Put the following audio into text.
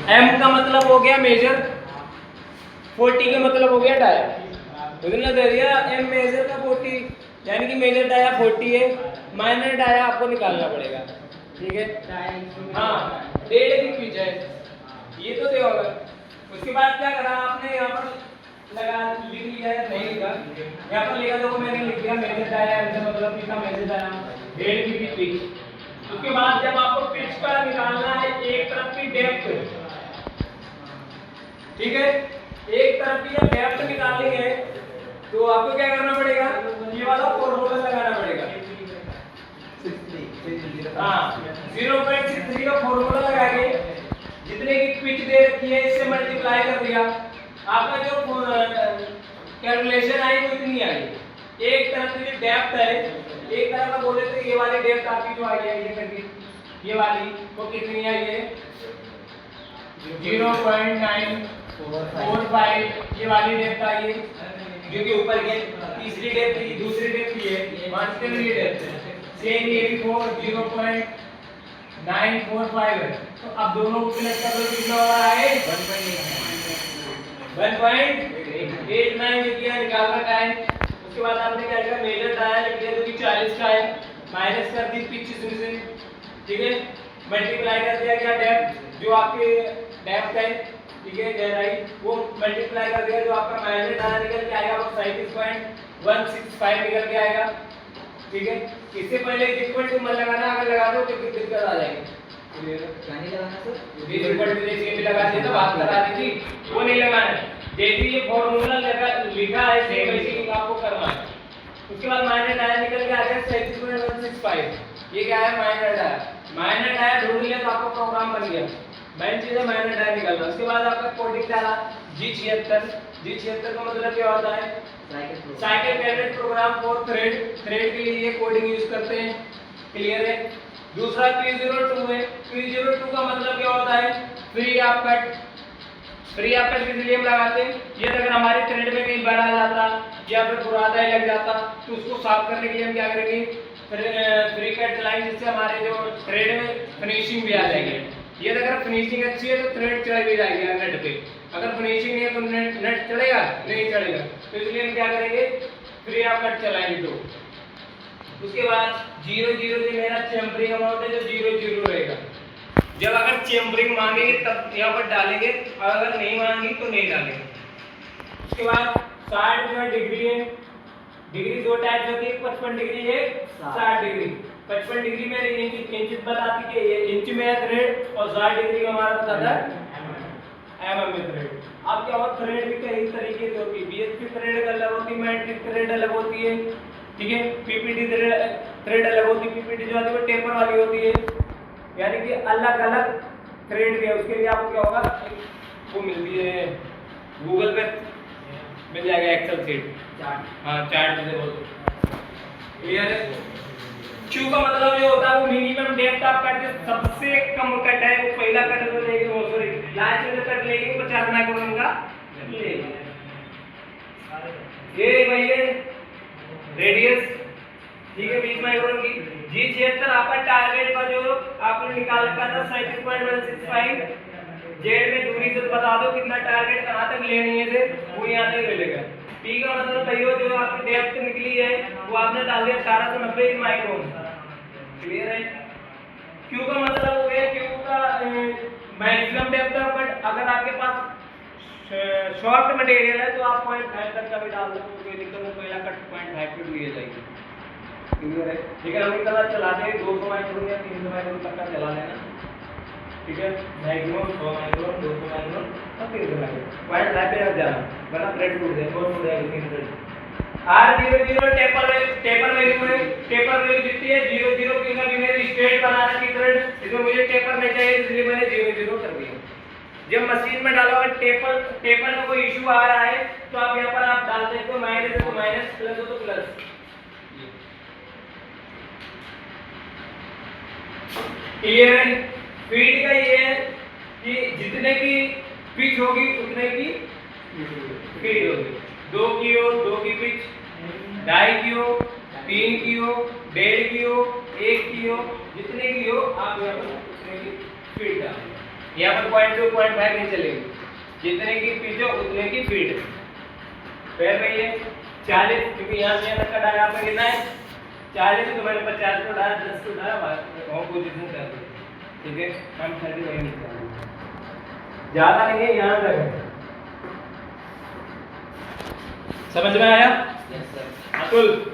M का मतलब हो गया मेजर, 40 का मतलब हो गया डाया। इतना दे दिया एम मेजर का 40 यानी कि मेजर डाया 40 है, माइनर डाया आपको निकालना पड़ेगा। ठीक है, हाँ 1.5 की पिच है ये तो दे होगा। उसके बाद क्या करा आपने, यहाँ पर लगा लिख लिया है, नहीं लिखा यहाँ पर लिखा, देखो मैंने लिख दिया मेजर डाया, मतलब लिखा मेजर डाया 1.5 की पिच। उसके बाद जब आपको पिच का निकालना है एक तरफ की डेप्थ, ठीक है, एक तरफ की जब डेप्थ निकालनी है तो आपको क्या करना पड़ेगा, ये वाला फॉर्मूला लगाना पड़ेगा। हाँ 0.63 का फॉर्मूला लगा के जितने की पिच दे रखी है इससे मल्टीप्लाई कर दिया, आपका जो कैलकुलेशन आई वो इतनी आई। एक तरफ की जो डेप्थ है, एक तरफ का बोले तो ये वाली डेप्थ आपकी जो आई है ये करके, ये वाली वो कितनी आई है 0.945, ये वाली डेप्थ आई है जो कि ऊपर की तीसरी डेप्थ थी, दूसरी डेप्थ ये मानते हैं ये डेप्थ है सेम, ये भी 0.945 है। तो अब दोनों को प्लस कर लो, कितना हो रहा है 1.89 किया, निकालना का है। उसके बाद आपने क्या किया, मेजर डाया लिख दिया जो कि 40 का है, माइनस कर दी पिच इसमें से, ठीक है, मल्टीप्लाई कर दिया क्या डेप्थ, जो आपके डेप्थ है, ठीक है गहराई, वो मल्टीप्लाई कर दिया, जो आपका माइनस डाया निकल के आएगा वो 37.165 निकल के आएगा। ठीक है, इससे पहले इक्वल टू मत लगाना, अगर लगा दो तो दिक्कत आ जाएगी। नहीं लगाना सर, इक्वल टू जैसे भी लगा दिया तो बात करा दी थी, वो नहीं लगाना है। जैसे ये फॉर्मूला लगा लिखा है सेम वैसे ही आपको करना है। उसके बाद माइनस डाया निकल के आ गया 37.165, ये क्या है माइनस डाया, माइनस डाया ढूंढ लिया तो आपका प्रोग्राम बन गया। मेन चीज है माइनस डाया निकालना। उसके बाद आपका कोडिंग डाला G76 का मतलब क्या होता है, cycle cadet program for thread, thread के लिए ये कोडिंग यूज करते हैं, क्लियर है। दूसरा P02 है, P02 का मतलब क्या होता है free of cut, free of cut किस लिए हम लगाते हैं, ये अगर हमारे थ्रेड में कहीं बड़ा जाता या फिर बुरादा लग जाता तो उसको साफ करने के लिए हम क्या करेंगे, फ्री कट चलाएंगे, जिससे हमारे जो थ्रेड में फिनिशिंग भी आ जाएगी। ये अगर फिनिशिंग अच्छी है तो थ्रेड चढ़ भी जाएगी नेट पे, अगर फिनिशिंग नहीं है तो नेट चढ़ेगा नहीं चढ़ेगा, तो इसलिए हम क्या करेंगे फ्री ऑफ कट चलाएंगे। तो उसके बाद 0 0 से मेरा चैम्फरिंग अमाउंट है जो 0 0 रहेगा, जब अगर चैम्फरिंग मांगेंगे तब यहाँ पर डालेंगे और अगर नहीं मांगी तो नहीं डालेंगे। उसके बाद 60 जो है डिग्री है, डिग्री दो टाइप होती है, 55 डिग्री है 60 डिग्री। 55 डिग्री में इंच बताती है ये इंच में है थ्रेड, और 60 डिग्री में हमारा बताता है mm में थ्रेड। अब क्या होता है थ्रेड भी कई तरीके की होती है, बीएचपी थ्रेड अलग होती है, मैट्रिक थ्रेड अलग होती है, ठीक है, पीपीटी थ्रेड अलग होती है, पीपीटी जो होती है वो टेपर वाली होती है, यानी कि अलग अलग थ्रेड भी है। उसके लिए आपको क्या होगा वो मिलती है गूगल पे मिल जाएगा एक्सेल शीट, हाँ चार्ट जैसे बोलते हैं, क्लियर है। क्यू का मतलब जो होता है वो मिनिमम डेप्थ ऑफ कट जो सबसे कम कट है वो पहला कट जो लेगी, वो सॉरी लास्ट में जो कट लेगी वो 50 माइक्रोन का लेगी। ये भैया रेडियस, ठीक है 20 माइक्रोन की। G76 आपका टारगेट का जो आपने निकाल रखा था 37.165, जेड में दूरी से बता दो कितना टारगेट कहां तक लेनी है से वो यहां तक मिलेगा। P का मतलब भैया जो आपकी डेप्थ निकली है वो आपने डाल दिया 1890 माइक्रोन, क्लियर है। Q का मतलब हो गया Q का मैक्सिमम डेप्थ ऑफ कट, अगर आपके पास शॉर्ट मटेरियल है तो आप 0.5 तक का भी डाल दो, कोई दिक्कत नहीं, पहला कट 0.5 पे लिए जाएगी, क्लियर है। ठीक है, हम इतना चलाते हैं 200 माइक्रोन या 300 माइक्रोन तक का चला लेना, ठीक है, मैक्सिमम 100 माइक्रोन 200 माइक्रोन और 300 माइक्रोन 0.5 पे रख जाना, वरना थ्रेड टूट जाएगा, बहुत टूट जाएगा 3 थ्रेड। R00 टेपर वैल्यू है, टेपर वैल्यू जितनी है 00 की अभी मेरी स्ट्रेट बनाना की थ्रेड, इसमें मुझे टेपर नहीं चाहिए इसलिए मैंने 00 कर दिया। जब मशीन में डालोगे टेपर में कोई इशू आ रहा है तो आप यहाँ पर आप डाल सकते हो माइनस है तो माइनस, प्लस हो तो प्लस। क्लियर है। फीड का ये है कि जितने की पिच होगी उतने की फीड होगी, 2 की हो 2 की पिच, 2.5 की हो 3 की हो 1.5 की हो 1 की हो, जितने की हो आप यहाँ पर उतने की फीड डालो, यहाँ पर 0.2 0.5 नहीं चलेगी, जितने की पिच हो उतने की फीट। फिर भाई ये 40, क्योंकि यहाँ से यहाँ तक का डाया आपका कितना है 40, तो मैंने 50 को डाया, 10 को डाया, और पोजीशन कर दी, ठीक है। हम 30 वही निकालेंगे, ज्यादा नहीं है, यहाँ तक है। समझ में आया यस सर। अतुल?